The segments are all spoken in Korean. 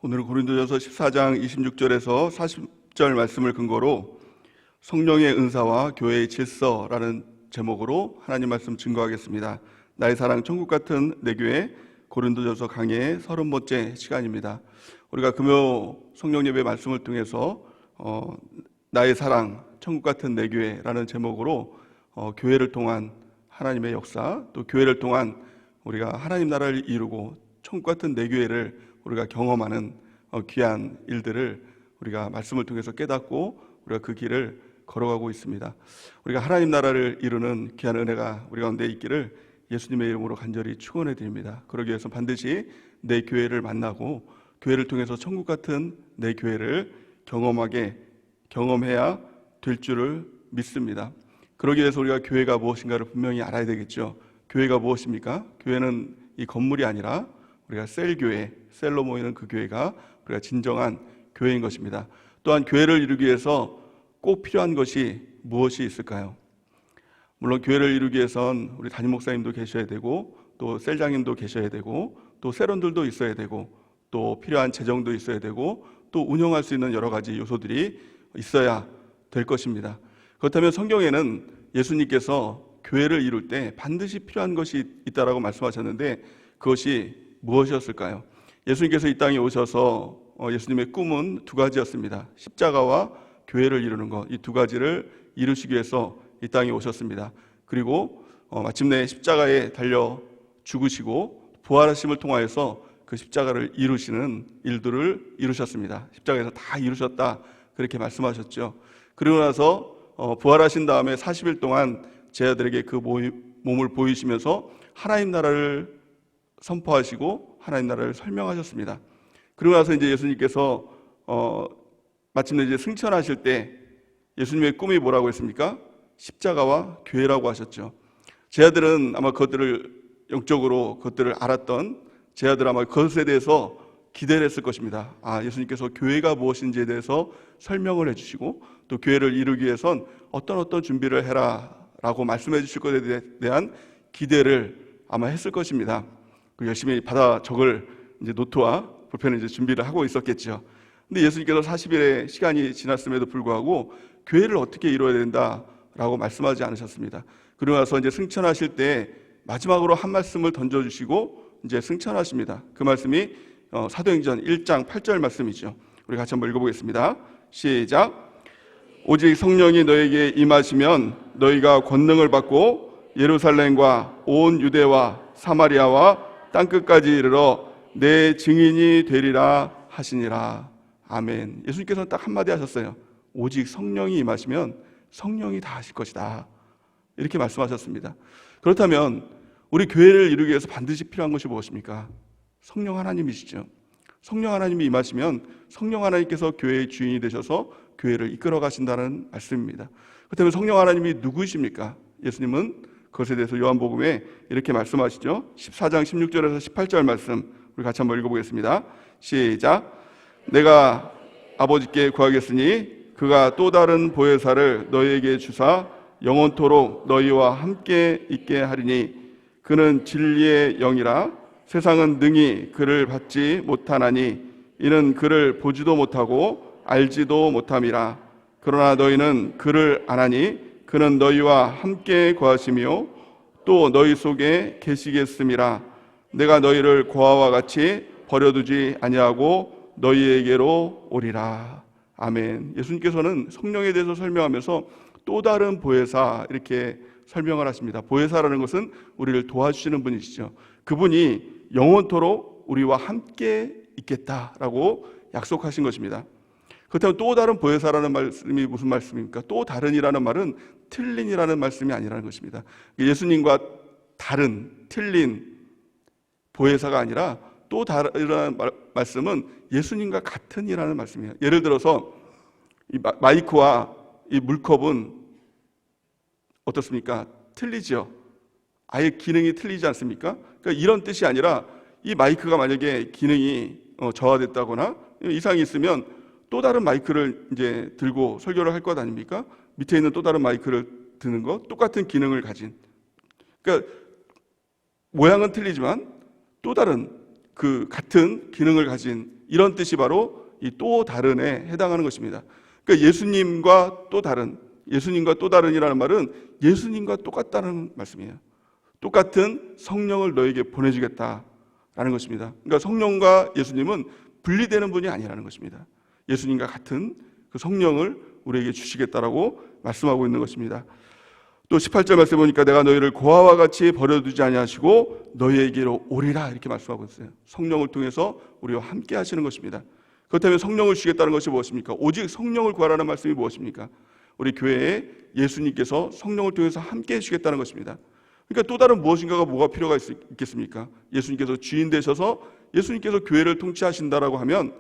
오늘은 고린도전서 14장 26절에서 40절 말씀을 근거로 성령의 은사와 교회의 질서라는 제목으로 하나님 말씀 증거하겠습니다. 나의 사랑 천국 같은 내 교회 고린도전서 강해의 30번째 시간입니다. 우리가 금요 성령 예배 말씀을 통해서 나의 사랑 천국 같은 내 교회라는 제목으로 교회를 통한 하나님의 역사, 또 교회를 통한 우리가 하나님 나라를 이루고 천국 같은 내 교회를 우리가 경험하는 귀한 일들을 우리가 말씀을 통해서 깨닫고 우리가 그 길을 걸어가고 있습니다. 우리가 하나님 나라를 이루는 귀한 은혜가 우리 가운데 있기를 예수님의 이름으로 간절히 축원해 드립니다. 그러기 위해서 반드시 내 교회를 만나고 교회를 통해서 천국 같은 내 교회를 경험해야 될 줄을 믿습니다. 그러기 위해서 우리가 교회가 무엇인가를 분명히 알아야 되겠죠. 교회가 무엇입니까? 교회는 이 건물이 아니라 우리가 셀교회, 셀로 모이는 그 교회가 우리가 진정한 교회인 것입니다. 또한 교회를 이루기 위해서 꼭 필요한 것이 무엇이 있을까요? 물론 교회를 이루기 위해선 우리 담임 목사님도 계셔야 되고, 또 셀장님도 계셔야 되고, 또 셀원들도 있어야 되고, 또 필요한 재정도 있어야 되고, 또 운영할 수 있는 여러 가지 요소들이 있어야 될 것입니다. 그렇다면 성경에는 예수님께서 교회를 이룰 때 반드시 필요한 것이 있다라고 말씀하셨는데 그것이 무엇이었을까요? 예수님께서 이 땅에 오셔서 예수님의 꿈은 두 가지였습니다. 십자가와 교회를 이루는 것, 이 두 가지를 이루시기 위해서 이 땅에 오셨습니다. 그리고 마침내 십자가에 달려 죽으시고 부활하심을 통하여서 그 십자가를 이루시는 일들을 이루셨습니다. 십자가에서 다 이루셨다 그렇게 말씀하셨죠. 그리고 나서 부활하신 다음에 40일 동안 제자들에게 그 몸을 보이시면서 하나님 나라를 선포하시고 하나님 나라를 설명하셨습니다. 그리고 나서 이제 예수님께서 마침내 이제 승천하실 때 예수님의 꿈이 뭐라고 했습니까? 십자가와 교회라고 하셨죠. 제자들은 아마 그것들을 영적으로 그것들을 알았던 제자들 아마 그것에 대해서 기대를 했을 것입니다. 예수님께서 교회가 무엇인지에 대해서 설명을 해주시고 또 교회를 이루기 위해선 어떤 준비를 해라라고 말씀해 주실 것에 대한 기대를 아마 했을 것입니다. 열심히 받아 적을 이제 노트와 볼펜을 이제 준비를 하고 있었겠죠. 근데 예수님께서 40일의 시간이 지났음에도 불구하고 교회를 어떻게 이루어야 된다라고 말씀하지 않으셨습니다. 그러고 나서 이제 승천하실 때 마지막으로 한 말씀을 던져주시고 이제 승천하십니다. 그 말씀이 사도행전 1장 8절 말씀이죠. 우리 같이 한번 읽어보겠습니다. 시작. 오직 성령이 너에게 임하시면 너희가 권능을 받고 예루살렘과 온 유대와 사마리아와 땅끝까지 이르러 내 증인이 되리라 하시니라. 아멘. 예수님께서는 딱 한마디 하셨어요. 오직 성령이 임하시면 성령이 다 하실 것이다. 이렇게 말씀하셨습니다. 그렇다면 우리 교회를 이루기 위해서 반드시 필요한 것이 무엇입니까? 성령 하나님이시죠. 성령 하나님이 임하시면 성령 하나님께서 교회의 주인이 되셔서 교회를 이끌어 가신다는 말씀입니다. 그렇다면 성령 하나님이 누구이십니까? 예수님은 그것에 대해서 요한복음에 이렇게 말씀하시죠. 14장 16절에서 18절 말씀 우리 같이 한번 읽어보겠습니다. 시작. 내가 아버지께 구하겠으니 그가 또 다른 보혜사를 너희에게 주사 영원토록 너희와 함께 있게 하리니 그는 진리의 영이라 세상은 능히 그를 받지 못하나니 이는 그를 보지도 못하고 알지도 못함이라. 그러나 너희는 그를 아나니 그는 너희와 함께 거하시며 또 너희 속에 계시겠음이라. 내가 너희를 고아와 같이 버려두지 아니하고 너희에게로 오리라. 아멘. 예수님께서는 성령에 대해서 설명하면서 또 다른 보혜사 이렇게 설명을 하십니다. 보혜사라는 것은 우리를 도와주시는 분이시죠. 그분이 영원토록 우리와 함께 있겠다라고 약속하신 것입니다. 그렇다면 또 다른 보혜사라는 말씀이 무슨 말씀입니까? 또 다른이라는 말은 틀린이라는 말씀이 아니라는 것입니다. 예수님과 다른, 틀린 보혜사가 아니라 또 다른이라는 말씀은 예수님과 같은이라는 말씀이에요. 예를 들어서 이 마이크와 이 물컵은 어떻습니까? 틀리죠. 아예 기능이 틀리지 않습니까? 그러니까 이런 뜻이 아니라 이 마이크가 만약에 기능이 저하됐다거나 이상이 있으면 또 다른 마이크를 이제 들고 설교를 할 것 아닙니까? 밑에 있는 또 다른 마이크를 드는 것, 똑같은 기능을 가진. 그러니까 모양은 틀리지만 또 다른 그 같은 기능을 가진 이런 뜻이 바로 이 또 다른에 해당하는 것입니다. 그러니까 예수님과 또 다른이라는 말은 예수님과 똑같다는 말씀이에요. 똑같은 성령을 너에게 보내주겠다라는 것입니다. 그러니까 성령과 예수님은 분리되는 분이 아니라는 것입니다. 예수님과 같은 그 성령을 우리에게 주시겠다라고 말씀하고 있는 것입니다. 또 18절 말씀에 보니까 내가 너희를 고아와 같이 버려두지 아니하시고 너희에게로 오리라 이렇게 말씀하고 있어요. 성령을 통해서 우리와 함께 하시는 것입니다. 그렇다면 성령을 주시겠다는 것이 무엇입니까? 오직 성령을 구하라는 말씀이 무엇입니까? 우리 교회에 예수님께서 성령을 통해서 함께 해주시겠다는 것입니다. 그러니까 또 다른 무엇인가가 뭐가 필요가 있겠습니까? 예수님께서 주인 되셔서 예수님께서 교회를 통치하신다라고 하면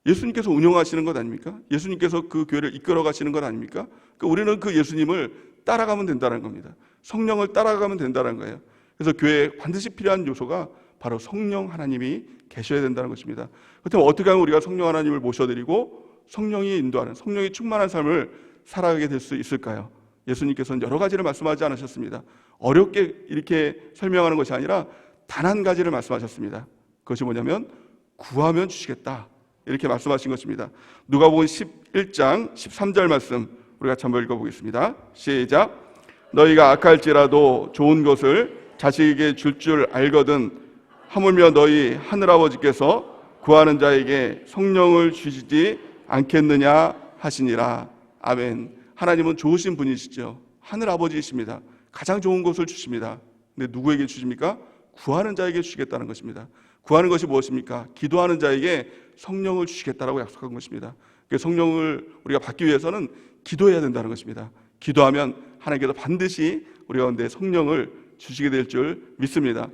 예수님께서 운영하시는 것 아닙니까? 예수님께서 그 교회를 이끌어 가시는 것 아닙니까? 그러니까 우리는 그 예수님을 따라가면 된다는 겁니다. 성령을 따라가면 된다는 거예요. 그래서 교회에 반드시 필요한 요소가 바로 성령 하나님이 계셔야 된다는 것입니다. 그렇다면 어떻게 하면 우리가 성령 하나님을 모셔드리고 성령이 인도하는, 성령이 충만한 삶을 살아가게 될 수 있을까요? 예수님께서는 여러 가지를 말씀하지 않으셨습니다. 어렵게 이렇게 설명하는 것이 아니라 단 한 가지를 말씀하셨습니다. 그것이 뭐냐면 구하면 주시겠다 이렇게 말씀하신 것입니다. 누가복음 11장 13절 말씀 우리 같이 한번 읽어보겠습니다. 시작. 너희가 악할지라도 좋은 것을 자식에게 줄 알거든 하물며 너희 하늘아버지께서 구하는 자에게 성령을 주시지 않겠느냐 하시니라. 아멘. 하나님은 좋으신 분이시죠. 하늘아버지이십니다. 가장 좋은 것을 주십니다. 근데 누구에게 주십니까? 구하는 자에게 주시겠다는 것입니다. 구하는 것이 무엇입니까? 기도하는 자에게 성령을 주시겠다라고 약속한 것입니다. 성령을 우리가 받기 위해서는 기도해야 된다는 것입니다. 기도하면 하나님께서 반드시 우리 가운데 성령을 주시게 될 줄 믿습니다.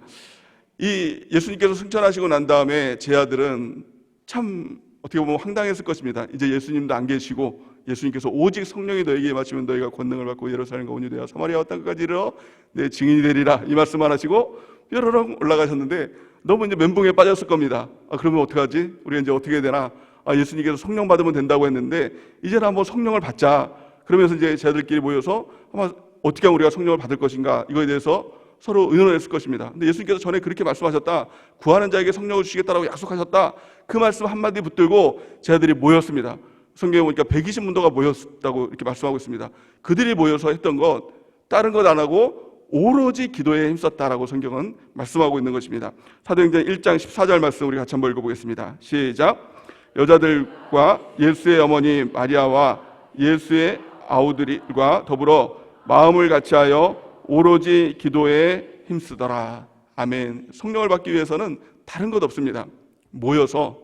이 예수님께서 승천하시고 난 다음에 제 아들은 참 어떻게 보면 황당했을 것입니다. 이제 예수님도 안 계시고 예수님께서 오직 성령이 너에게 임하시면 너희가 권능을 받고 예루살렘과 온 유대와 사마리아와 땅까지 이르러 내 증인이 되리라 이 말씀만 하시고 뾰로롱 올라가셨는데 너무 이제 멘붕에 빠졌을 겁니다. 그러면 어떡하지? 우리가 이제 어떻게 해야 되나? 예수님께서 성령 받으면 된다고 했는데 이제는 한번 성령을 받자. 그러면서 이제 제자들끼리 모여서 아마 어떻게 하면 우리가 성령을 받을 것인가 이거에 대해서 서로 의논했을 것입니다. 근데 예수님께서 전에 그렇게 말씀하셨다. 구하는 자에게 성령을 주시겠다라고 약속하셨다. 그 말씀 한마디 붙들고 제자들이 모였습니다. 성경에 보니까 120문도가 모였다고 이렇게 말씀하고 있습니다. 그들이 모여서 했던 것 다른 것 안 하고 오로지 기도에 힘썼다라고 성경은 말씀하고 있는 것입니다. 사도행전 1장 14절 말씀 우리 같이 한번 읽어보겠습니다. 시작. 여자들과 예수의 어머니 마리아와 예수의 아우들과 더불어 마음을 같이하여 오로지 기도에 힘쓰더라. 아멘. 성령을 받기 위해서는 다른 것 없습니다. 모여서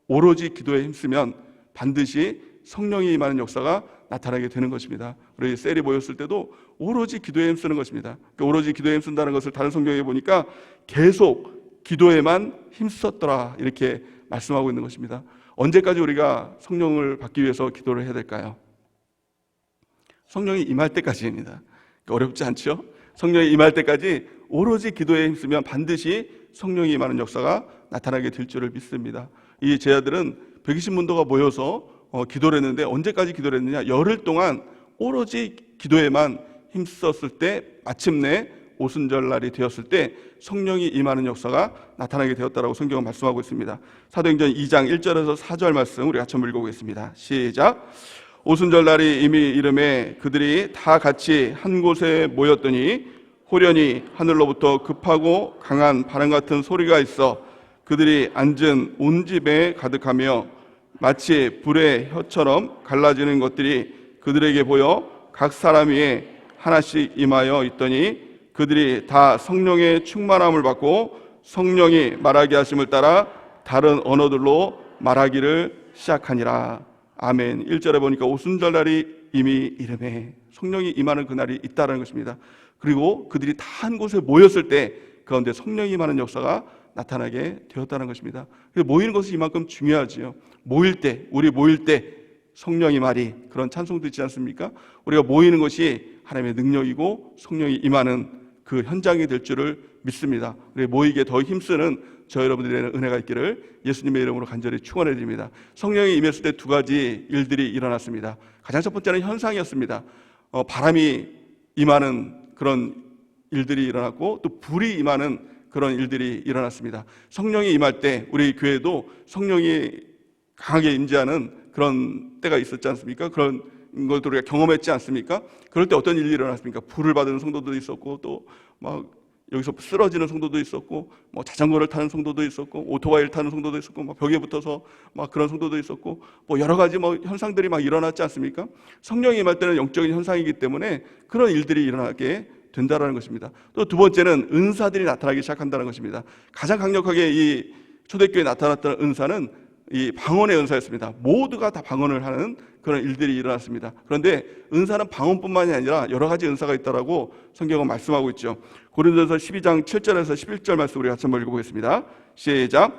오로지 기도에 힘쓰면 반드시 성령이 임하는 역사가 나타나게 되는 것입니다. 우리 셀이 모였을 때도 오로지 기도에 힘쓰는 것입니다. 그러니까 오로지 기도에 힘쓴다는 것을 다른 성경에 보니까 계속 기도에만 힘썼더라 이렇게 말씀하고 있는 것입니다. 언제까지 우리가 성령을 받기 위해서 기도를 해야 될까요? 성령이 임할 때까지입니다. 어렵지 않죠? 성령이 임할 때까지 오로지 기도에 힘쓰면 반드시 성령이 임하는 역사가 나타나게 될 줄을 믿습니다. 이 제자들은 120문도가 모여서 기도를 했는데 언제까지 기도를 했느냐? 열흘 동안 오로지 기도에만 힘썼을 때 마침내 오순절날이 되었을 때 성령이 임하는 역사가 나타나게 되었다라고 성경은 말씀하고 있습니다. 사도행전 2장 1절에서 4절 말씀 우리 같이 한번 읽어보겠습니다. 시작. 오순절날이 이미 이름에 그들이 다 같이 한 곳에 모였더니 호련히 하늘로부터 급하고 강한 바람 같은 소리가 있어 그들이 앉은 온 집에 가득하며 마치 불의 혀처럼 갈라지는 것들이 그들에게 보여 각 사람 위에 하나씩 임하여 있더니 그들이 다 성령의 충만함을 받고 성령이 말하게 하심을 따라 다른 언어들로 말하기를 시작하니라. 아멘. 1절에 보니까 오순절날이 이미 이름에 성령이 임하는 그날이 있다는 것입니다. 그리고 그들이 다 한 곳에 모였을 때 가운데 성령이 임하는 역사가 나타나게 되었다는 것입니다. 모이는 것이 이만큼 중요하지요. 우리 모일 때 성령이 말이 그런 찬송도 있지 않습니까? 우리가 모이는 것이 하나님의 능력이고 성령이 임하는 그 현장이 될 줄을 믿습니다. 우리 모이게 더 힘쓰는 저 여러분들에게는 은혜가 있기를 예수님의 이름으로 간절히 축원해 드립니다. 성령이 임했을 때 두 가지 일들이 일어났습니다. 가장 첫 번째는 현상이었습니다. 바람이 임하는 그런 일들이 일어났고 또 불이 임하는 그런 일들이 일어났습니다. 성령이 임할 때 우리 교회도 성령이 강하게 임재하는 그런 때가 있었지 않습니까? 그런 것도 우리가 경험했지 않습니까? 그럴 때 어떤 일이 일어났습니까? 불을 받은 성도도 있었고, 또 막 여기서 쓰러지는 성도도 있었고, 뭐 자전거를 타는 성도도 있었고, 오토바이를 타는 성도도 있었고, 막 벽에 붙어서 막 그런 성도도 있었고, 뭐 여러 가지 뭐 현상들이 막 일어났지 않습니까? 성령이 임할 때는 영적인 현상이기 때문에 그런 일들이 일어나게 된다라는 것입니다. 또 두 번째는 은사들이 나타나기 시작한다는 것입니다. 가장 강력하게 이 초대교회에 나타났던 은사는 이 방언의 은사였습니다. 모두가 다 방언을 하는 그런 일들이 일어났습니다. 그런데 은사는 방언뿐만이 아니라 여러 가지 은사가 있다라고 성경은 말씀하고 있죠. 고린도서 12장 7절에서 11절 말씀 우리 같이 한번 읽어보겠습니다. 시작.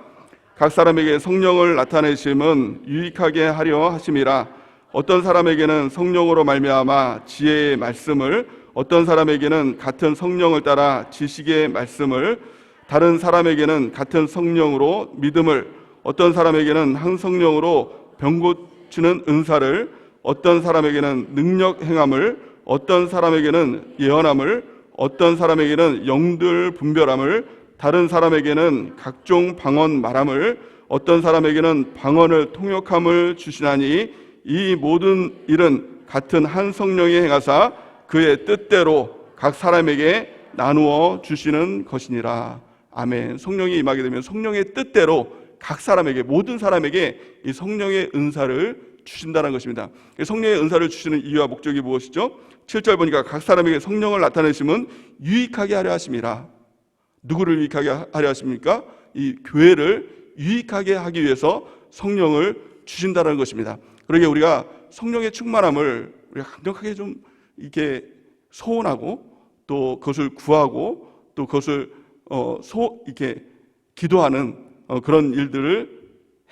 각 사람에게 성령을 나타내심은 유익하게 하려 하심이라. 어떤 사람에게는 성령으로 말미암아 지혜의 말씀을, 어떤 사람에게는 같은 성령을 따라 지식의 말씀을, 다른 사람에게는 같은 성령으로 믿음을, 어떤 사람에게는 한 성령으로 병 고치는 은사를, 어떤 사람에게는 능력 행함을, 어떤 사람에게는 예언함을, 어떤 사람에게는 영들 분별함을, 다른 사람에게는 각종 방언 말함을, 어떤 사람에게는 방언을 통역함을 주시나니 이 모든 일은 같은 한 성령이 행하사 그의 뜻대로 각 사람에게 나누어 주시는 것이니라. 아멘. 성령이 임하게 되면 성령의 뜻대로 각 사람에게, 모든 사람에게 이 성령의 은사를 주신다는 것입니다. 성령의 은사를 주시는 이유와 목적이 무엇이죠? 7절 보니까 각 사람에게 성령을 나타내심은 유익하게 하려 하심이라. 누구를 유익하게 하려 하십니까? 이 교회를 유익하게 하기 위해서 성령을 주신다는 것입니다. 그러게 우리가 성령의 충만함을 우리가 강력하게 좀 이렇게 소원하고, 또 그것을 구하고, 또 그것을 이렇게 기도하는 그런 일들을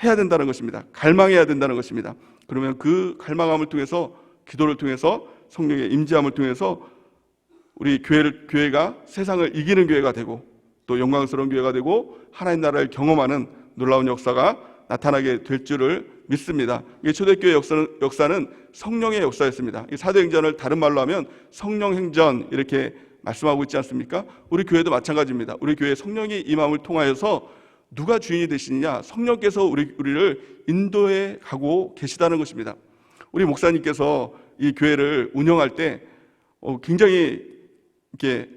해야 된다는 것입니다. 갈망해야 된다는 것입니다. 그러면 그 갈망함을 통해서, 기도를 통해서, 성령의 임재함을 통해서 우리 교회가 세상을 이기는 교회가 되고, 또 영광스러운 교회가 되고 하나님 나라를 경험하는 놀라운 역사가 나타나게 될 줄을 믿습니다. 초대교회 역사는 성령의 역사였습니다. 사도행전을 다른 말로 하면 성령행전 이렇게 말씀하고 있지 않습니까? 우리 교회도 마찬가지입니다. 우리 교회 성령이 임함을 통하여서 누가 주인이 되시느냐? 성령께서 우리를 인도해 가고 계시다는 것입니다. 우리 목사님께서 이 교회를 운영할 때 굉장히 이렇게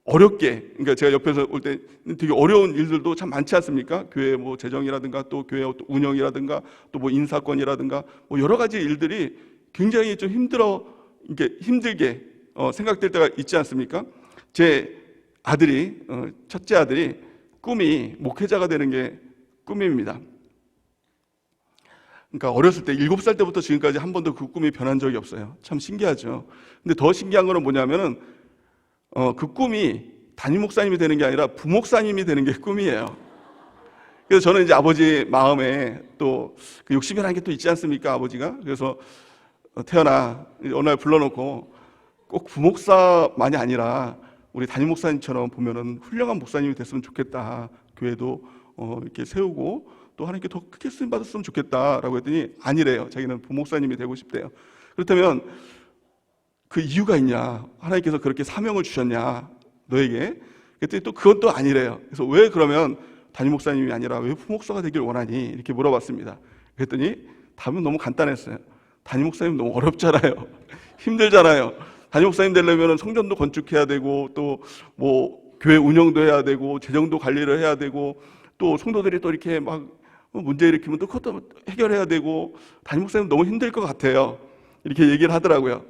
어렵게, 그러니까 제가 옆에서 올 때 되게 어려운 일들도 참 많지 않습니까? 교회 뭐 재정이라든가, 또 교회 운영이라든가, 또 뭐 인사권이라든가, 뭐 여러 가지 일들이 굉장히 좀 힘들게 생각될 때가 있지 않습니까? 제 아들이, 첫째 아들이 꿈이 목회자가 되는 게 꿈입니다. 그러니까 어렸을 때 7살 때부터 지금까지 한 번도 그 꿈이 변한 적이 없어요. 참 신기하죠. 근데 더 신기한 거는 뭐냐면은 그 꿈이 담임 목사님이 되는 게 아니라 부목사님이 되는 게 꿈이에요. 그래서 저는 이제 아버지 마음에 또 그 욕심이라는 게 또 있지 않습니까? 아버지가. 그래서 태연아, 어느 날 불러놓고 꼭 부목사만이 아니라 우리 담임 목사님처럼 보면은 훌륭한 목사님이 됐으면 좋겠다. 교회도 이렇게 세우고 또 하나님께 더 크게 쓰임 받았으면 좋겠다라고 했더니 아니래요. 자기는 부목사님이 되고 싶대요. 그렇다면 그 이유가 있냐? 하나님께서 그렇게 사명을 주셨냐? 너에게? 그랬더니 또 그건 또 아니래요. 그래서 왜 그러면 담임 목사님이 아니라 왜 부목사가 되길 원하니? 이렇게 물어봤습니다. 그랬더니 답은 너무 간단했어요. 담임 목사님 너무 어렵잖아요. 힘들잖아요. 담임 목사님 되려면 성전도 건축해야 되고, 또 뭐 교회 운영도 해야 되고, 재정도 관리를 해야 되고, 또 성도들이 또 이렇게 막 문제 일으키면 또 그것도 해결해야 되고, 담임 목사님 너무 힘들 것 같아요. 이렇게 얘기를 하더라고요.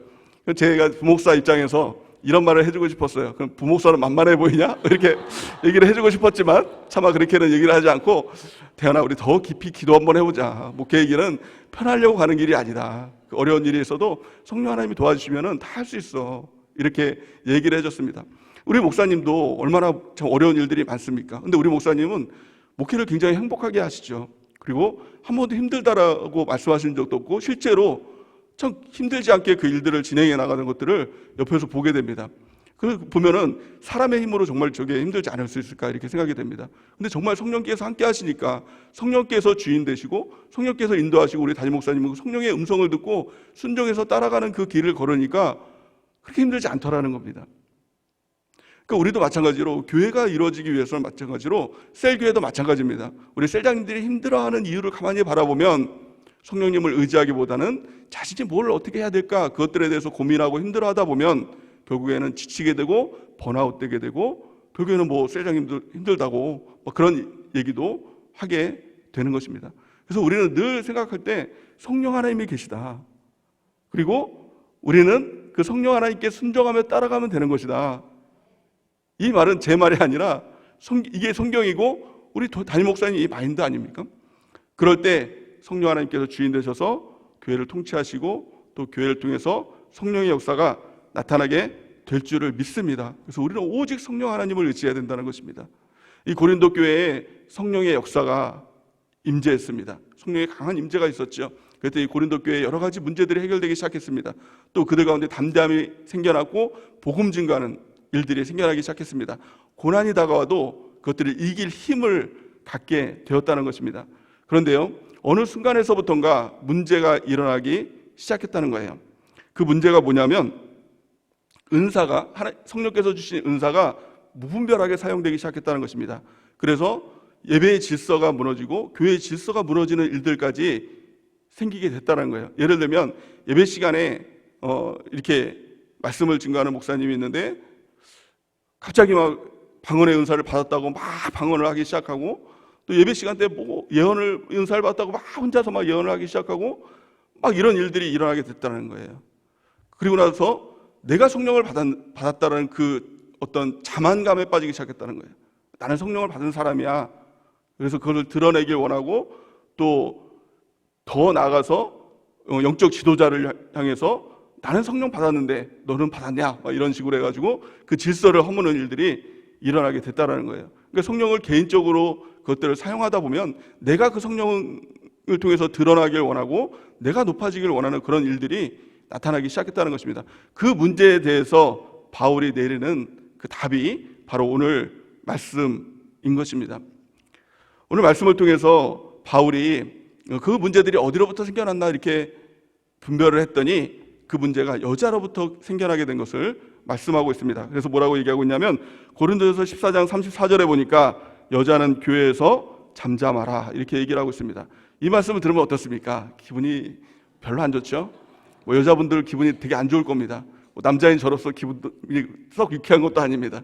제가 부목사 입장에서 이런 말을 해주고 싶었어요. 그럼 부목사는 만만해 보이냐? 이렇게 얘기를 해주고 싶었지만 차마 그렇게는 얘기를 하지 않고, 태연아, 우리 더 깊이 기도 한번 해보자. 목회 얘기는 편하려고 가는 길이 아니다. 어려운 일이 있어도 성령 하나님이 도와주시면 다 할 수 있어. 이렇게 얘기를 해줬습니다. 우리 목사님도 얼마나 참 어려운 일들이 많습니까? 근데 우리 목사님은 목회를 굉장히 행복하게 하시죠. 그리고 한 번도 힘들다라고 말씀하신 적도 없고, 실제로 참 힘들지 않게 그 일들을 진행해 나가는 것들을 옆에서 보게 됩니다. 그래서 보면은 사람의 힘으로 정말 저게 힘들지 않을 수 있을까 이렇게 생각이 됩니다. 근데 정말 성령께서 함께 하시니까, 성령께서 주인 되시고 성령께서 인도하시고 우리 담임 목사님은 성령의 음성을 듣고 순종해서 따라가는 그 길을 걸으니까 그렇게 힘들지 않더라는 겁니다. 그러니까 우리도 마찬가지로 교회가 이루어지기 위해서는 마찬가지로 셀교회도 마찬가지입니다. 우리 셀장님들이 힘들어하는 이유를 가만히 바라보면 성령님을 의지하기보다는 자신이 뭘 어떻게 해야 될까 그것들에 대해서 고민하고 힘들어하다 보면 결국에는 지치게 되고 번아웃 되게 되고 결국에는 뭐 셀장님들 힘들다고 뭐 그런 얘기도 하게 되는 것입니다. 그래서 우리는 늘 생각할 때 성령 하나님이 계시다. 그리고 우리는 그 성령 하나님께 순종하며 따라가면 되는 것이다. 이 말은 제 말이 아니라 이게 성경이고 우리 담임 목사님 이 마인드 아닙니까? 그럴 때 성령 하나님께서 주인 되셔서 교회를 통치하시고 또 교회를 통해서 성령의 역사가 나타나게 될 줄을 믿습니다. 그래서 우리는 오직 성령 하나님을 의지해야 된다는 것입니다. 이 고린도 교회에 성령의 역사가 임재했습니다. 성령의 강한 임재가 있었죠. 그때 이 고린도 교회에 여러 가지 문제들이 해결되기 시작했습니다. 또 그들 가운데 담대함이 생겨났고 복음 증거하는 일들이 생겨나기 시작했습니다. 고난이 다가와도 그것들을 이길 힘을 갖게 되었다는 것입니다. 그런데요, 어느 순간에서부터인가 문제가 일어나기 시작했다는 거예요. 그 문제가 뭐냐면 은사가 성령께서 주신 은사가 무분별하게 사용되기 시작했다는 것입니다. 그래서 예배의 질서가 무너지고 교회의 질서가 무너지는 일들까지 생기게 됐다는 거예요. 예를 들면 예배 시간에 이렇게 말씀을 증거하는 목사님이 있는데 갑자기 막 방언의 은사를 받았다고 막 방언을 하기 시작하고 또 예배 시간 때 뭐 은사를 받았다고 막 혼자서 막 예언을 하기 시작하고 막 이런 일들이 일어나게 됐다는 거예요. 그리고 나서 내가 성령을 받았다는 그 어떤 자만감에 빠지기 시작했다는 거예요. 나는 성령을 받은 사람이야. 그래서 그것을 드러내길 원하고 또 더 나아가서 영적 지도자를 향해서 나는 성령 받았는데 너는 받았냐? 막 이런 식으로 해가지고 그 질서를 허무는 일들이 일어나게 됐다는 거예요. 그러니까 성령을 개인적으로 그것들을 사용하다 보면 내가 그 성령을 통해서 드러나길 원하고 내가 높아지길 원하는 그런 일들이 나타나기 시작했다는 것입니다. 그 문제에 대해서 바울이 내리는 그 답이 바로 오늘 말씀인 것입니다. 오늘 말씀을 통해서 바울이 그 문제들이 어디로부터 생겨났나 이렇게 분별을 했더니 그 문제가 여자로부터 생겨나게 된 것을 말씀하고 있습니다. 그래서 뭐라고 얘기하고 있냐면 고린도전서 14장 34절에 보니까 여자는 교회에서 잠잠하라 이렇게 얘기를 하고 있습니다. 이 말씀을 들으면 어떻습니까? 기분이 별로 안 좋죠? 여자분들 기분이 되게 안 좋을 겁니다. 남자인 저로서 기분이 썩 유쾌한 것도 아닙니다.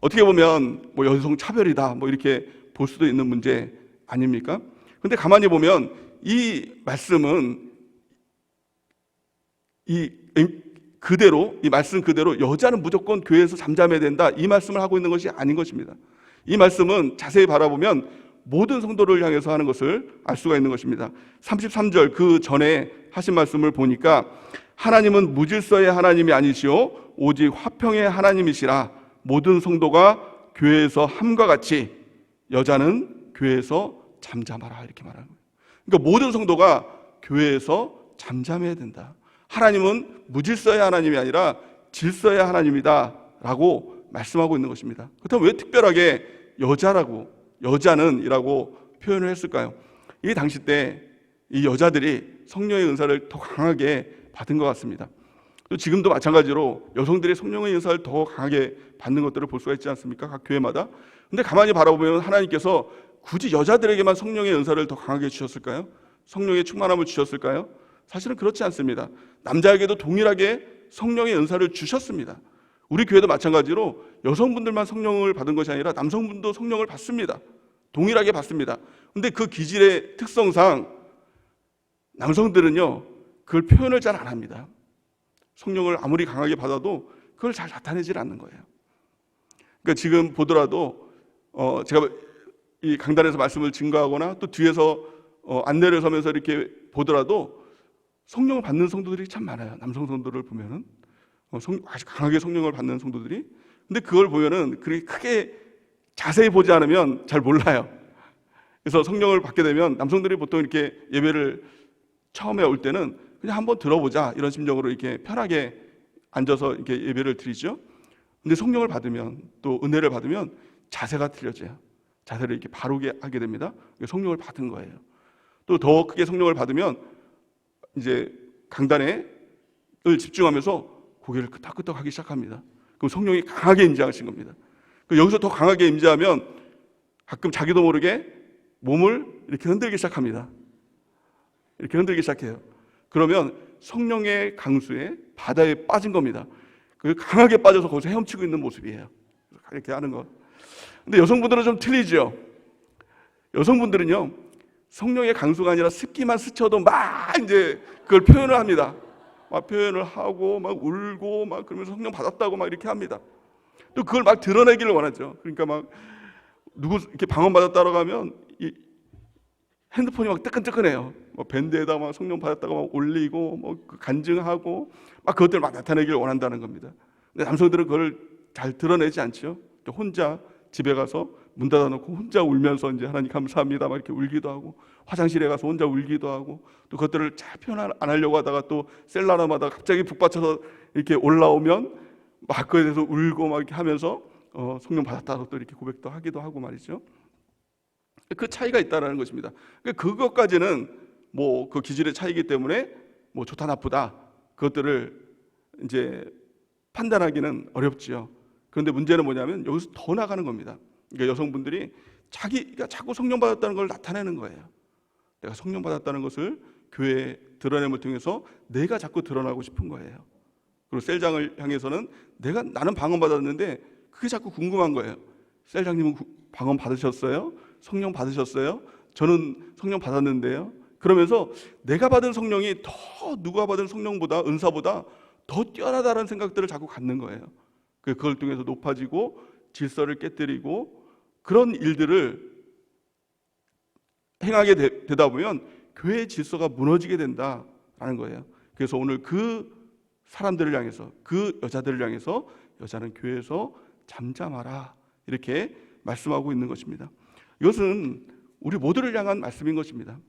어떻게 보면 여성 차별이다 이렇게 볼 수도 있는 문제 아닙니까? 근데 가만히 보면 이 말씀은 이 말씀 그대로 여자는 무조건 교회에서 잠잠해야 된다 이 말씀을 하고 있는 것이 아닌 것입니다. 이 말씀은 자세히 바라보면 모든 성도를 향해서 하는 것을 알 수가 있는 것입니다. 33절 그 전에 하신 말씀을 보니까 하나님은 무질서의 하나님이 아니시오 오직 화평의 하나님이시라 모든 성도가 교회에서 함과 같이 여자는 교회에서 잠잠하라 이렇게 말하는 거예요. 그러니까 모든 성도가 교회에서 잠잠해야 된다. 하나님은 무질서의 하나님이 아니라 질서의 하나님이다 라고 말씀하고 있는 것입니다. 그렇다면 왜 특별하게 여자는 이라고 표현을 했을까요? 이 당시 때 이 여자들이 성령의 은사를 더 강하게 받은 것 같습니다. 또 지금도 마찬가지로 여성들이 성령의 은사를 더 강하게 받는 것들을 볼 수가 있지 않습니까? 각 교회마다. 근데 가만히 바라보면 하나님께서 굳이 여자들에게만 성령의 은사를 더 강하게 주셨을까요? 성령의 충만함을 주셨을까요? 사실은 그렇지 않습니다. 남자에게도 동일하게 성령의 은사를 주셨습니다. 우리 교회도 마찬가지로 여성분들만 성령을 받은 것이 아니라 남성분도 성령을 받습니다. 동일하게 받습니다. 근데 그 기질의 특성상 남성들은요 그걸 표현을 잘 안 합니다. 성령을 아무리 강하게 받아도 그걸 잘 나타내질 않는 거예요. 그러니까 지금 보더라도 제가 이 강단에서 말씀을 증거하거나 또 뒤에서 안내를 서면서 이렇게 보더라도 성령을 받는 성도들이 참 많아요. 남성 성도를 보면은 아주 강하게 성령을 받는 성도들이. 근데 그걸 보면은 그렇게 크게 자세히 보지 않으면 잘 몰라요. 그래서 성령을 받게 되면 남성들이 보통 이렇게 예배를 처음에 올 때는 그냥 한번 들어보자 이런 심정으로 이렇게 편하게 앉아서 이렇게 예배를 드리죠. 근데 성령을 받으면 또 은혜를 받으면 자세가 틀려져요. 자세를 이렇게 바르게 하게 됩니다. 성령을 받은 거예요. 또 더 크게 성령을 받으면 이제 강단에 집중하면서 고개를 끄덕끄덕 하기 시작합니다. 그럼 성령이 강하게 임재하신 겁니다. 여기서 더 강하게 임재하면 가끔 자기도 모르게 몸을 이렇게 흔들기 시작합니다. 이렇게 흔들기 시작해요. 그러면 성령의 강수에 바다에 빠진 겁니다. 강하게 빠져서 거기서 헤엄치고 있는 모습이에요. 이렇게 하는 거. 근데 여성분들은 좀 틀리죠. 여성분들은요, 성령의 강수가 아니라 습기만 스쳐도 막 이제 그걸 표현을 합니다. 막 표현을 하고 막 울고 막 그러면서 성령 받았다고 막 이렇게 합니다. 또 그걸 막 드러내기를 원하죠. 그러니까 막 누구 이렇게 방언 받았다고 하면 이 핸드폰이 막 뜨끈뜨끈해요. 뭐 밴드에다 막 성령 받았다고 막 올리고 뭐 간증하고 막 그것들 막 나타내기를 원한다는 겁니다. 근데 남성들은 그걸 잘 드러내지 않죠. 혼자 집에 가서 문 닫아놓고 혼자 울면서 이제 하나님 감사합니다 막 이렇게 울기도 하고, 화장실에 가서 혼자 울기도 하고, 또 그것들을 잘 표현 안 하려고 하다가 또 셀라나마다 갑자기 북받쳐서 이렇게 올라오면 막 그에 대해서 울고 막 이렇게 하면서 성령 받았다고 또 이렇게 고백도 하기도 하고 말이죠. 그 차이가 있다라는 것입니다. 그것까지는 뭐 그 기질의 차이기 때문에 뭐 좋다 나쁘다 그것들을 이제 판단하기는 어렵지요. 그런데 문제는 뭐냐면 여기서 더 나가는 겁니다. 그러니까 여성분들이 자기가 자꾸 성령 받았다는 걸 나타내는 거예요. 내가 성령 받았다는 것을 교회에 드러냄을 통해서 내가 자꾸 드러나고 싶은 거예요. 그리고 셀장을 향해서는 나는 방언 받았는데 그게 자꾸 궁금한 거예요. 셀장님은 방언 받으셨어요? 성령 받으셨어요? 저는 성령 받았는데요. 그러면서 내가 받은 성령이 더 누가 받은 성령보다, 은사보다 더 뛰어나다는 생각들을 자꾸 갖는 거예요. 그걸 통해서 높아지고 질서를 깨뜨리고 그런 일들을 행하게 되다 보면 교회의 질서가 무너지게 된다라는 거예요. 그래서 오늘 그 사람들을 향해서, 그 여자들을 향해서 여자는 교회에서 잠잠하라 이렇게 말씀하고 있는 것입니다. 이것은 우리 모두를 향한 말씀인 것입니다.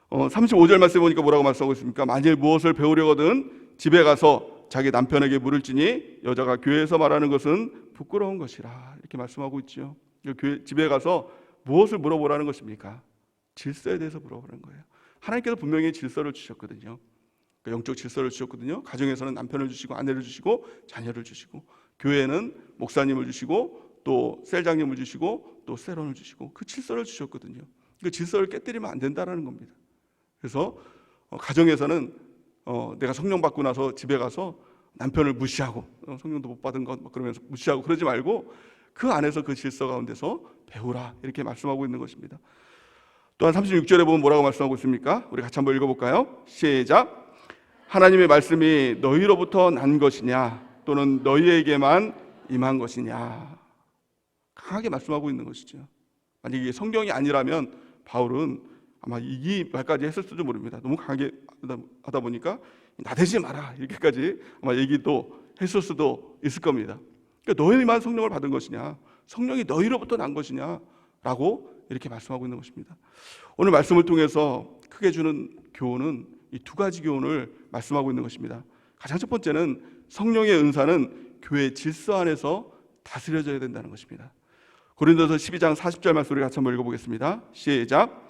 35절 말씀에 보니까 뭐라고 말씀하고 있습니까? 만일 무엇을 배우려거든 집에 가서 자기 남편에게 물을지니 여자가 교회에서 말하는 것은 부끄러운 것이라 이렇게 말씀하고 있죠. 집에 가서 무엇을 물어보라는 것입니까? 질서에 대해서 물어보는 거예요. 하나님께서 분명히 질서를 주셨거든요. 영적 질서를 주셨거든요. 가정에서는 남편을 주시고 아내를 주시고 자녀를 주시고, 교회는 목사님을 주시고 또 셀장님을 주시고 또 세론을 주시고 그 질서를 주셨거든요. 그 질서를 깨뜨리면 안 된다는 겁니다. 그래서 가정에서는 내가 성령 받고 나서 집에 가서 남편을 무시하고 성령도 못 받은 것 그러면서 무시하고 그러지 말고 그 안에서 그 질서 가운데서 배우라 이렇게 말씀하고 있는 것입니다. 또한 36절에 보면 뭐라고 말씀하고 있습니까? 우리 같이 한번 읽어볼까요? 시작. 하나님의 말씀이 너희로부터 난 것이냐 또는 너희에게만 임한 것이냐. 강하게 말씀하고 있는 것이죠. 만약에 이게 성경이 아니라면 바울은 아마 이 말까지 했을지도 모릅니다. 너무 강하게 하다 보니까 나대지 마라 이렇게까지 아마 얘기도 했을 수도 있을 겁니다. 그러니까 너희만 성령을 받은 것이냐, 성령이 너희로부터 난 것이냐라고 이렇게 말씀하고 있는 것입니다. 오늘 말씀을 통해서 크게 주는 교훈은 이 두 가지 교훈을 말씀하고 있는 것입니다. 가장 첫 번째는 성령의 은사는 교회 질서 안에서 다스려져야 된다는 것입니다. 고린도서 12장 40절 말씀을 같이 한번 읽어보겠습니다. 시작.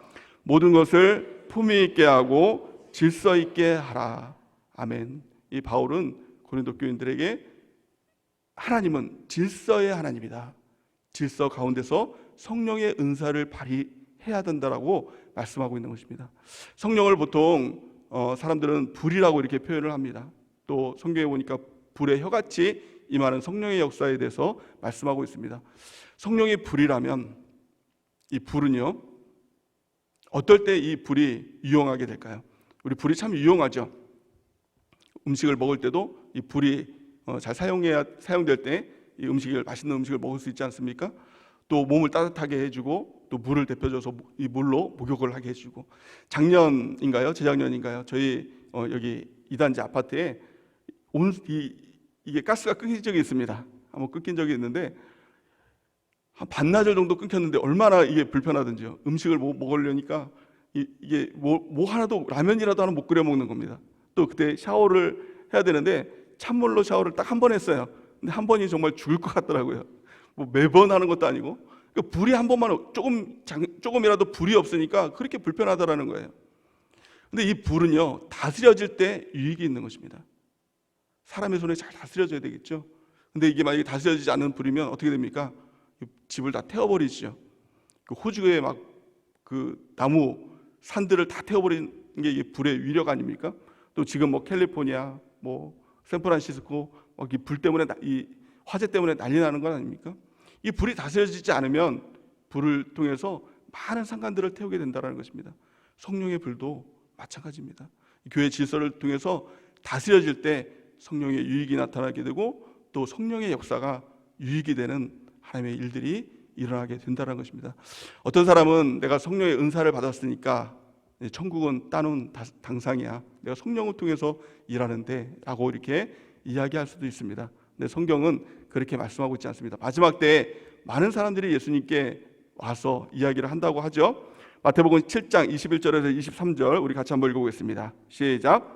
모든 것을 품위 있게 하고 질서 있게 하라. 아멘. 이 바울은 고린도 교인들에게 하나님은 질서의 하나님이다. 질서 가운데서 성령의 은사를 발휘해야 된다라고 말씀하고 있는 것입니다. 성령을 보통 사람들은 불이라고 이렇게 표현을 합니다. 또 성경에 보니까 불의 혀같이 임하는 성령의 역사에 대해서 말씀하고 있습니다. 성령이 불이라면 이 불은요 어떨 때 이 불이 유용하게 될까요? 우리 불이 참 유용하죠. 음식을 먹을 때도 이 불이 잘 사용될 때 이 맛있는 음식을 먹을 수 있지 않습니까? 또 몸을 따뜻하게 해주고 또 물을 데펴줘서 이 물로 목욕을 하게 해주고, 작년인가요? 재작년인가요? 저희 여기 2단지 아파트에 이게 가스가 끊긴 적이 있습니다. 한번 끊긴 적이 있는데 한 반나절 정도 끊겼는데 얼마나 이게 불편하든지요. 음식을 먹으려니까 이게 뭐 하나도, 라면이라도 하나 못 끓여 먹는 겁니다. 또 그때 샤워를 해야 되는데 찬물로 샤워를 딱 한 번 했어요. 근데 한 번이 정말 죽을 것 같더라고요. 뭐 매번 하는 것도 아니고. 그러니까 불이 한 번만 조금이라도 불이 없으니까 그렇게 불편하다라는 거예요. 근데 이 불은요 다스려질 때 유익이 있는 것입니다. 사람의 손에 잘 다스려져야 되겠죠. 근데 이게 만약에 다스려지지 않는 불이면 어떻게 됩니까? 집을 다 태워버리죠. 그 호주에 막 그 나무 산들을 다 태워버리는 게 이게 불의 위력 아닙니까? 또 지금 뭐 캘리포니아, 뭐 샌프란시스코 이 불 때문에 이 화재 때문에 난리 나는 건 아닙니까? 이 불이 다스려지지 않으면 불을 통해서 많은 산간들을 태우게 된다는 것입니다. 성령의 불도 마찬가지입니다. 교회 질서를 통해서 다스려질 때 성령의 유익이 나타나게 되고 또 성령의 역사가 유익이 되는 하나님의 일들이 일어나게 된다는 것입니다. 어떤 사람은 내가 성령의 은사를 받았으니까 천국은 따놓은 당상이야, 내가 성령을 통해서 일하는데 라고 이렇게 이야기할 수도 있습니다. 근데 성경은 그렇게 말씀하고 있지 않습니다. 마지막 때에 많은 사람들이 예수님께 와서 이야기를 한다고 하죠. 마태복음 7장 21절에서 23절 우리 같이 한번 읽어보겠습니다. 시작.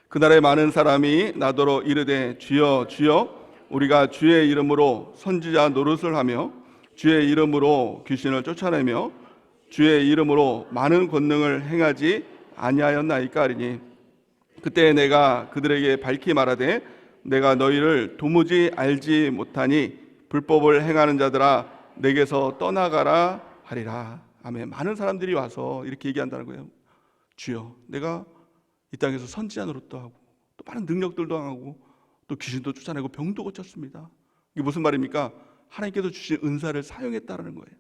그날에 많은 사람이 나더러 이르되 주여 주여 우리가 주의 이름으로 선지자 노릇을 하며 주의 이름으로 귀신을 쫓아내며 주의 이름으로 많은 권능을 행하지 아니하였나이까 하리니 그때 내가 그들에게 밝히 말하되 내가 너희를 도무지 알지 못하니 불법을 행하는 자들아 내게서 떠나가라 하리라. 아멘. 많은 사람들이 와서 이렇게 얘기한다는 거예요. 주여 내가 이 땅에서 선지자 노릇도 하고 또 많은 능력들도 하고 또 귀신도 쫓아내고 병도 고쳤습니다. 이게 무슨 말입니까? 하나님께서 주신 은사를 사용했다라는 거예요.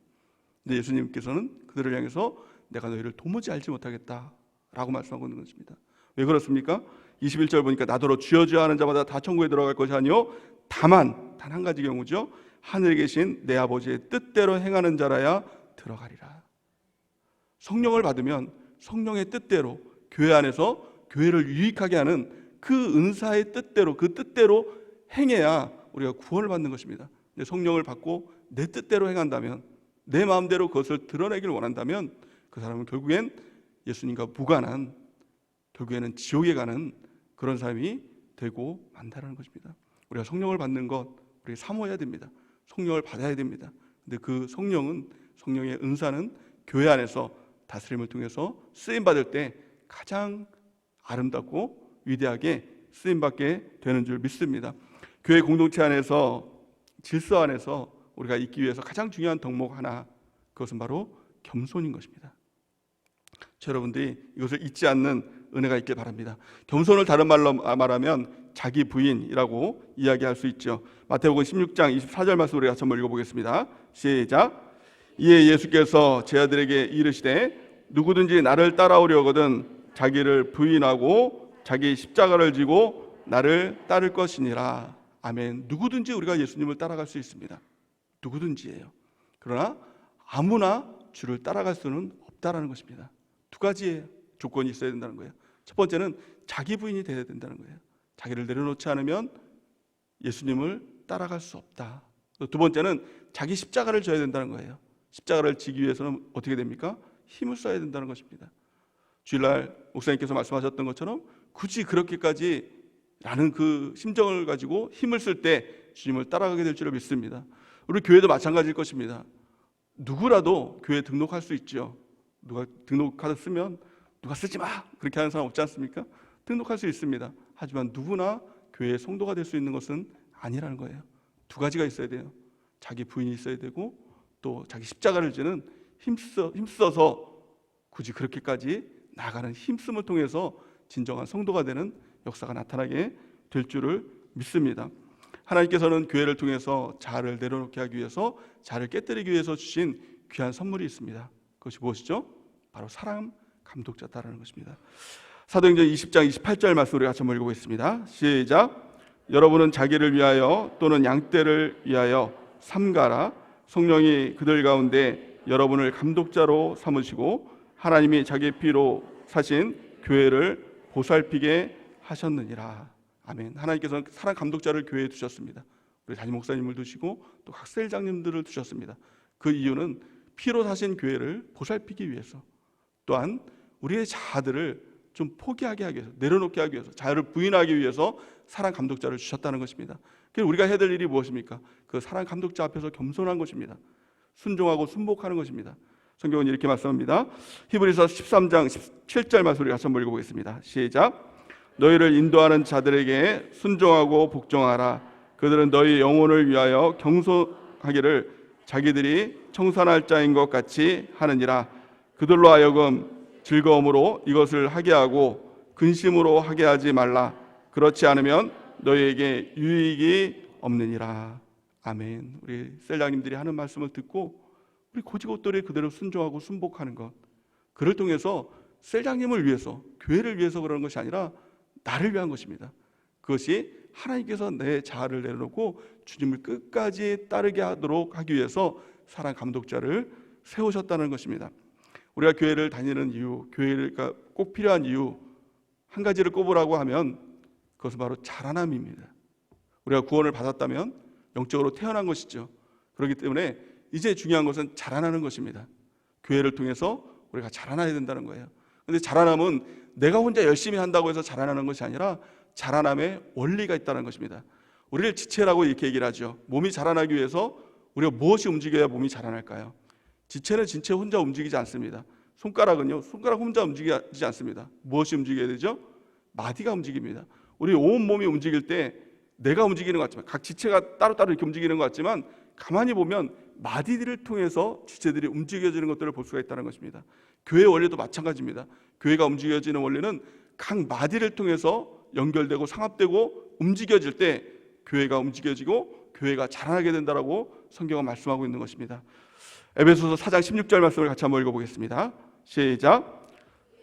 근데 예수님께서는 그들을 향해서 내가 너희를 도무지 알지 못하겠다라고 말씀하고 있는 것입니다. 왜 그렇습니까? 21절 보니까 나더러 주여 주여 하는 자마다 다 천국에 들어갈 것이 아니요 다만 단 한 가지 경우죠. 하늘에 계신 내 아버지의 뜻대로 행하는 자라야 들어가리라. 성령을 받으면 성령의 뜻대로 교회 안에서 교회를 유익하게 하는 그 은사의 뜻대로 그 뜻대로 행해야 우리가 구원을 받는 것입니다. 근데 성령을 받고 내 뜻대로 행한다면 내 마음대로 그것을 드러내길 원한다면 그 사람은 결국엔 예수님과 무관한 결국에는 지옥에 가는 그런 사람이 되고 만다라는 것입니다. 우리가 성령을 받는 것 우리가 사모해야 됩니다. 성령을 받아야 됩니다. 근데 그 성령은 성령의 은사는 교회 안에서 다스림을 통해서 쓰임 받을 때 가장 아름답고 위대하게 쓰임 받게 되는 줄 믿습니다. 교회 공동체 안에서 질서 안에서 우리가 있기 위해서 가장 중요한 덕목 하나, 그것은 바로 겸손인 것입니다. 여러분들이 이것을 잊지 않는 은혜가 있길 바랍니다. 겸손을 다른 말로 말하면 자기 부인이라고 이야기할 수 있죠. 마태복음 16장 24절 말씀 우리 같이 한번 읽어보겠습니다. 시작. 이에 예수께서 제 아들에게 이르시되 누구든지 나를 따라오려거든 자기를 부인하고 자기 십자가를 지고 나를 따를 것이니라. 아멘. 누구든지 우리가 예수님을 따라갈 수 있습니다. 누구든지예요. 그러나 아무나 주를 따라갈 수는 없다라는 것입니다. 두 가지의 조건이 있어야 된다는 거예요. 첫 번째는 자기 부인이 되어야 된다는 거예요. 자기를 내려놓지 않으면 예수님을 따라갈 수 없다. 두 번째는 자기 십자가를 져야 된다는 거예요. 십자가를 지기 위해서는 어떻게 됩니까? 힘을 써야 된다는 것입니다. 주일날 목사님께서 말씀하셨던 것처럼 굳이 그렇게까지 라는 그 심정을 가지고 힘을 쓸 때 주님을 따라가게 될 줄을 믿습니다. 우리 교회도 마찬가지일 것입니다. 누구라도 교회에 등록할 수 있죠. 누가 등록카드 쓰면 누가 쓰지 마 그렇게 하는 사람 없지 않습니까? 등록할 수 있습니다. 하지만 누구나 교회의 성도가 될 수 있는 것은 아니라는 거예요. 두 가지가 있어야 돼요. 자기 부인이 있어야 되고 또 자기 십자가를 지는 힘써서 굳이 그렇게까지 나가는 힘씀을 통해서 진정한 성도가 되는 역사가 나타나게 될 줄을 믿습니다. 하나님께서는 교회를 통해서 자아를 내려놓게 하기 위해서 자아를 깨뜨리기 위해서 주신 귀한 선물이 있습니다. 그것이 무엇이죠? 바로 사랑 감독자다라는 것입니다. 사도행전 20장 28절 말씀 우리 같이 한번 읽어보겠습니다. 시작. 여러분은 자기를 위하여 또는 양떼를 위하여 삼가라. 성령이 그들 가운데 여러분을 감독자로 삼으시고 하나님이 자기 피로 사신 교회를 보살피게 하셨느니라. 아멘. 하나님께서는 사랑 감독자를 교회에 두셨습니다. 우리 담임 목사님을 두시고 또 각 셀장님들을 두셨습니다. 그 이유는 피로 사신 교회를 보살피기 위해서, 또한 우리의 자아들을 좀 포기하게 하기 위해서, 내려놓게 하기 위해서, 자아를 부인하기 위해서 사랑 감독자를 주셨다는 것입니다. 그래서 우리가 해야 될 일이 무엇입니까? 그 사랑 감독자 앞에서 겸손한 것입니다. 순종하고 순복하는 것입니다. 성경은 이렇게 말씀합니다. 히브리서 13장 17절 말씀 우리 같이 한번 읽어보겠습니다. 시작. 너희를 인도하는 자들에게 순종하고 복종하라. 그들은 너희 영혼을 위하여 경솔하기를 자기들이 청산할 자인 것 같이 하느니라. 그들로 하여금 즐거움으로 이것을 하게 하고 근심으로 하게 하지 말라. 그렇지 않으면 너희에게 유익이 없느니라. 아멘. 우리 셀장님들이 하는 말씀을 듣고 우리 고지고대로 그대로 순종하고 순복하는 것, 그를 통해서 셀장님을 위해서, 교회를 위해서 그러는 것이 아니라 나를 위한 것입니다. 그것이 하나님께서 내 자아를 내려놓고 주님을 끝까지 따르게 하기 위해서 사랑 감독자를 세우셨다는 것입니다. 우리가 교회를 다니는 이유, 교회가 꼭 필요한 이유 한 가지를 꼽으라고 하면 그것은 바로 자라남입니다. 우리가 구원을 받았다면 영적으로 태어난 것이죠. 그렇기 때문에 이제 중요한 것은 자라나는 것입니다. 교회를 통해서 우리가 자라나야 된다는 거예요. 그런데 자라남은 내가 혼자 열심히 한다고 해서 자라나는 것이 아니라 자라남의 원리가 있다는 것입니다. 우리를 지체라고 이렇게 얘기를 하죠. 몸이 자라나기 위해서 우리가 무엇이 움직여야 몸이 자라날까요? 지체는 지체 혼자 움직이지 않습니다. 손가락 혼자 움직이지 않습니다. 무엇이 움직여야 되죠? 마디가 움직입니다. 우리 온 몸이 움직일 때 내가 움직이는 것 같지만, 각 지체가 따로따로 이렇게 움직이는 것 같지만 가만히 보면 마디들을 통해서 지체들이 움직여지는 것들을 볼 수가 있다는 것입니다. 교회 원리도 마찬가지입니다. 교회가 움직여지는 원리는 각 마디를 통해서 연결되고 상합되고 움직여질 때 교회가 움직여지고 교회가 자라나게 된다라고 성경은 말씀하고 있는 것입니다. 에베소서 4장 16절 말씀을 같이 한번 읽어보겠습니다. 시작.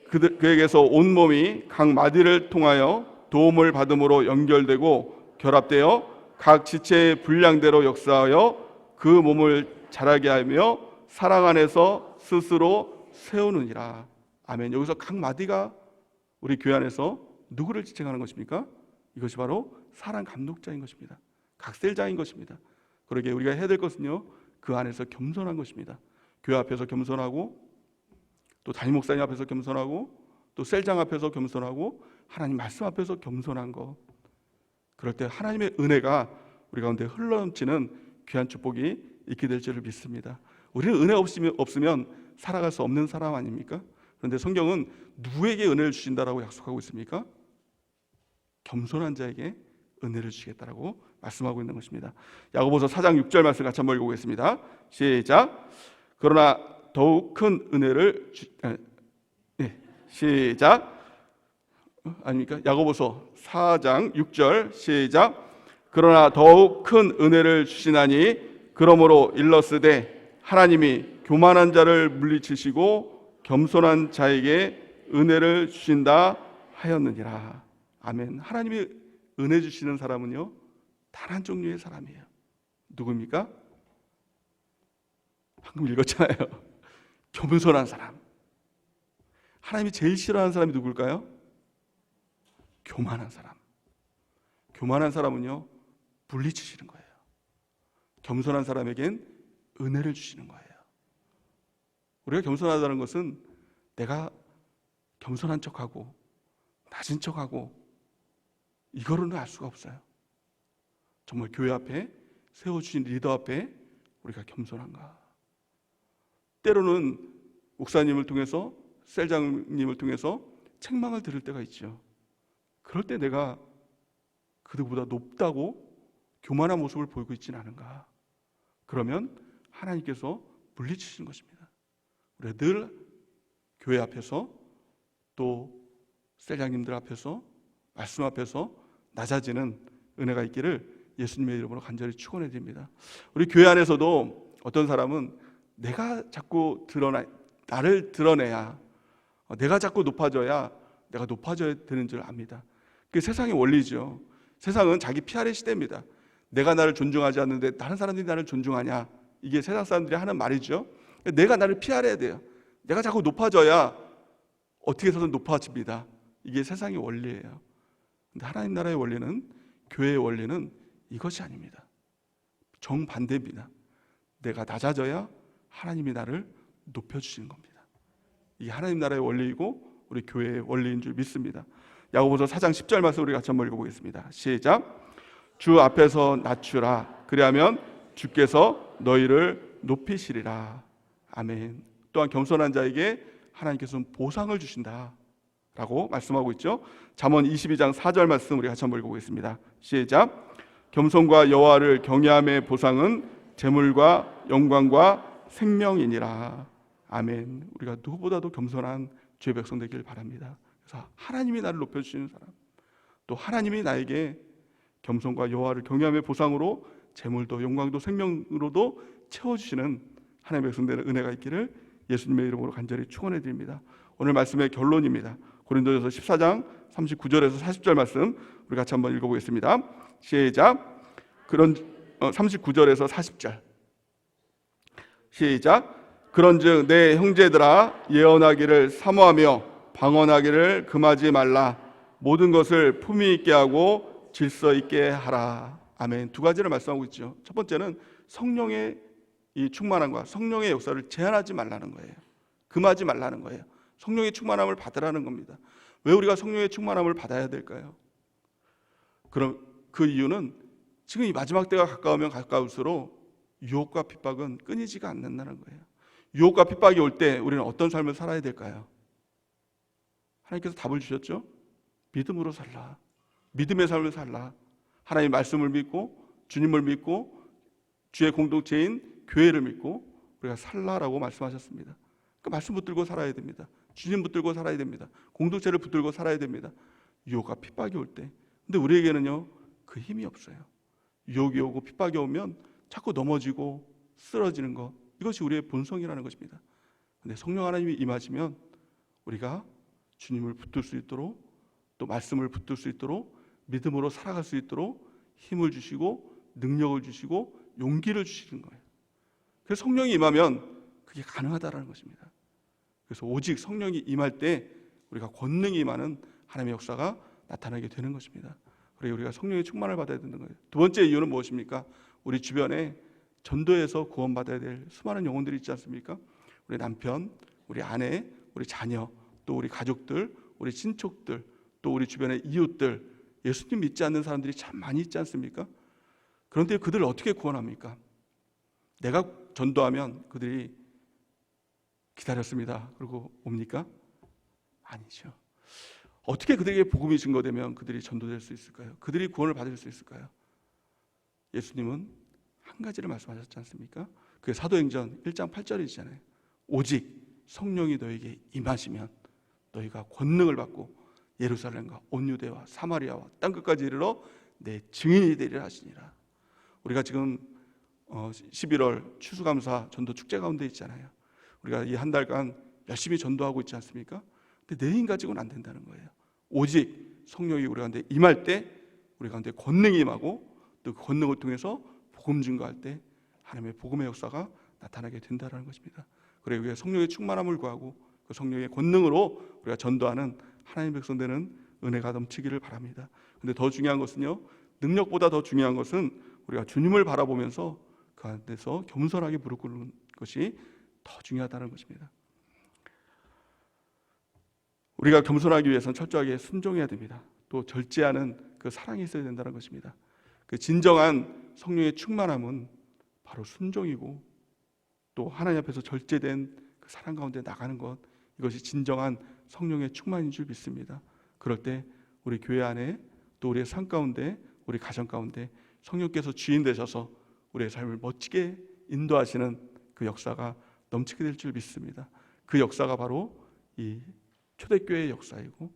그에게서 온몸이 각 마디를 통하여 도움을 받음으로 연결되고 결합되어 각 지체의 분량대로 역사하여 그 몸을 자라게 하며 사랑 안에서 스스로 세우느니라. 아멘. 여기서 각 마디가 우리 교회 안에서 누구를 지칭하는 것입니까? 이것이 바로 사랑 감독자인 것입니다. 각 셀장인 것입니다. 그러게 우리가 해야 될 것은요, 그 안에서 겸손한 것입니다. 교회 앞에서 겸손하고, 또 담임 목사님 앞에서 겸손하고, 또 셀장 앞에서 겸손하고, 하나님 말씀 앞에서 겸손한 것. 그럴 때 하나님의 은혜가 우리 가운데 흘러넘치는 귀한 축복이 있게 될 줄을 믿습니다. 우리는 은혜 없으면 살아갈 수 없는 사람 아닙니까? 그런데 성경은 누구에게 은혜를 주신다라고 약속하고 있습니까? 겸손한 자에게 은혜를 주시겠다라고 말씀하고 있는 것입니다. 야고보서 4장 6절 말씀 같이 한번 읽어보겠습니다. 시작. 그러나 더욱 큰 은혜를 시작. 아닙니까? 야고보서 4장 6절 시작. 그러나 더욱 큰 은혜를 주시나니 그러므로 일러스되 하나님이 교만한 자를 물리치시고 겸손한 자에게 은혜를 주신다 하였느니라. 아멘. 하나님이 은혜 주시는 사람은요, 단 한 종류의 사람이에요. 누굽니까? 방금 읽었잖아요. 겸손한 사람. 하나님이 제일 싫어하는 사람이 누굴까요? 교만한 사람. 교만한 사람은요, 물리치시는 거예요. 겸손한 사람에겐 은혜를 주시는 거예요. 우리가 겸손하다는 것은 내가 겸손한 척하고 낮은 척하고 이거로는 알 수가 없어요. 정말 교회 앞에 세워주신 리더 앞에 우리가 겸손한가. 때로는 목사님을 통해서, 셀장님을 통해서 책망을 들을 때가 있죠. 그럴 때 내가 그들보다 높다고 교만한 모습을 보이고 있지는 않은가. 그러면 하나님께서 물리치시는 것입니다. 우리가 늘 교회 앞에서, 또 셀장님들 앞에서, 말씀 앞에서 낮아지는 은혜가 있기를 예수님의 이름으로 간절히 축원해 드립니다. 우리 교회 안에서도 어떤 사람은 내가 자꾸 나를 드러내야, 내가 자꾸 높아져야 내가 높아져야 되는 줄 압니다. 그게 세상의 원리죠. 세상은 자기 PR의 시대입니다. 내가 나를 존중하지 않는데 다른 사람들이 나를 존중하냐, 이게 세상 사람들이 하는 말이죠. 내가 나를 PR해야 돼요. 내가 자꾸 높아져야 어떻게 해서든 높아집니다. 이게 세상의 원리예요. 근데 하나님 나라의 원리는, 교회의 원리는 이것이 아닙니다. 정반대입니다. 내가 낮아져야 하나님이 나를 높여주시는 겁니다. 이게 하나님 나라의 원리이고 우리 교회의 원리인 줄 믿습니다. 야고보서 4장 10절 말씀 우리 같이 한번 읽어보겠습니다. 시작. 주 앞에서 낮추라. 그리하면 주께서 너희를 높이시리라. 아멘. 또한 겸손한 자에게 하나님께서는 보상을 주신다라고 말씀하고 있죠. 잠언 22장 4절 말씀 우리 같이 한번 읽어보겠습니다. 시작. 겸손과 여호와를 경외함의 보상은 재물과 영광과 생명이니라. 아멘. 우리가 누구보다도 겸손한 주의 백성 되길 바랍니다. 그래서 하나님이 나를 높여주시는 사람, 또 하나님이 나에게 겸손과 여호와를 경외함의 보상으로 재물도 영광도 생명으로도 채워주시는 하나님의 백성들의 은혜가 있기를 예수님의 이름으로 간절히 축원해 드립니다. 오늘 말씀의 결론입니다. 고린도전서 14장 39절에서 40절 말씀 우리 같이 한번 읽어보겠습니다. 시작. 39절에서 40절 시작. 그런즉 내 형제들아 예언하기를 사모하며 방언하기를 금하지 말라. 모든 것을 품위 있게 하고 질서 있게 하라. 아멘. 두 가지를 말씀하고 있죠. 첫 번째는 성령의 이 충만함과 성령의 역사를 제한하지 말라는 거예요. 금하지 말라는 거예요. 성령의 충만함을 받으라는 겁니다. 왜 우리가 성령의 충만함을 받아야 될까요? 그럼 그 이유는 지금 이 마지막 때가 가까우면 가까울수록 유혹과 핍박은 끊이지가 않는다는 거예요. 유혹과 핍박이 올 때 우리는 어떤 삶을 살아야 될까요? 하나님께서 답을 주셨죠. 믿음으로 살라. 믿음의 삶을 살라. 하나님의 말씀을 믿고 주님을 믿고 주의 공동체인 교회를 믿고 우리가 살라라고 말씀하셨습니다. 그 말씀 붙들고 살아야 됩니다. 주님 붙들고 살아야 됩니다. 공동체를 붙들고 살아야 됩니다. 유혹과 핍박이 올 때. 근데 우리에게는요 그 힘이 없어요. 유혹이 오고 핍박이 오면 자꾸 넘어지고 쓰러지는 것, 이것이 우리의 본성이라는 것입니다. 근데 성령 하나님이 임하시면 우리가 주님을 붙들 수 있도록, 또 말씀을 붙들 수 있도록, 믿음으로 살아갈 수 있도록 힘을 주시고 능력을 주시고 용기를 주시는 거예요. 그래서 성령이 임하면 그게 가능하다라는 것입니다. 그래서 오직 성령이 임할 때 우리가 권능이 임하는 하나님의 역사가 나타나게 되는 것입니다. 그래서 우리가 성령의 충만을 받아야 되는 거예요. 두 번째 이유는 무엇입니까? 우리 주변에 전도해서 구원받아야 될 수많은 영혼들이 있지 않습니까? 우리 남편, 우리 아내, 우리 자녀, 또 우리 가족들, 우리 친척들, 또 우리 주변의 이웃들, 예수님 믿지 않는 사람들이 참 많이 있지 않습니까? 그런데 그들을 어떻게 구원합니까? 내가 전도하면 그들이 기다렸습니다. 그리고 옵니까? 아니죠. 어떻게 그들에게 복음이 증거되면 그들이 전도될 수 있을까요? 그들이 구원을 받을 수 있을까요? 예수님은 한 가지를 말씀하셨지 않습니까? 그게 사도행전 1장 8절이잖아요. 오직 성령이 너에게 임하시면 너희가 권능을 받고 예루살렘과 온 유대와 사마리아와 땅끝까지 이르러 내 증인이 되리라 하시니라. 우리가 지금 11월 추수감사 전도 축제 가운데 있잖아요. 우리가 이 한 달간 열심히 전도하고 있지 않습니까? 근데 내 힘 가지고는 안 된다는 거예요. 오직 성령이 우리 가운데 임할 때 우리 가운데 권능이 임하고 또 그 권능을 통해서 복음 증거할 때 하나님의 복음의 역사가 나타나게 된다는 것입니다. 그래서 우리가 성령의 충만함을 구하고 그 성령의 권능으로 우리가 전도하는 하나님의 백성 되는 은혜가 넘치기를 바랍니다. 근데 더 중요한 것은요, 능력보다 더 중요한 것은 우리가 주님을 바라보면서 그 안에서 겸손하게 무릎 꿇는 것이 더 중요하다는 것입니다. 우리가 겸손하기 위해서는 철저하게 순종해야 됩니다. 또 절제하는 그 사랑이 있어야 된다는 것입니다. 그 진정한 성령의 충만함은 바로 순종이고 또 하나님 앞에서 절제된 그 사랑 가운데 나가는 것, 이것이 진정한 성령의 충만인 줄 믿습니다. 그럴 때 우리 교회 안에 또 우리의 삶 가운데 우리 가정 가운데 성령께서 주인 되셔서 우리의 삶을 멋지게 인도하시는 그 역사가 넘치게 될 줄 믿습니다. 그 역사가 바로 이 초대교회의 역사이고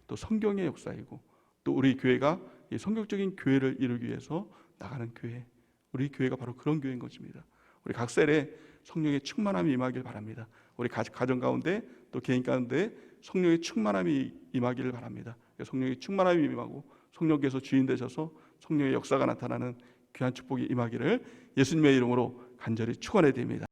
또 성경의 역사이고 또 우리 교회가 이 성경적인 교회를 이루기 위해서 나가는 교회, 우리 교회가 바로 그런 교회인 것입니다. 우리 각 셀에 성령의 충만함이 임하길 바랍니다. 우리 가정 가운데 또 개인 가운데 성령의 충만함이 임하기를 바랍니다. 성령의 충만함이 임하고 성령께서 주인 되셔서 성령의 역사가 나타나는 귀한 축복이 임하기를 예수님의 이름으로 간절히 축원해 드립니다.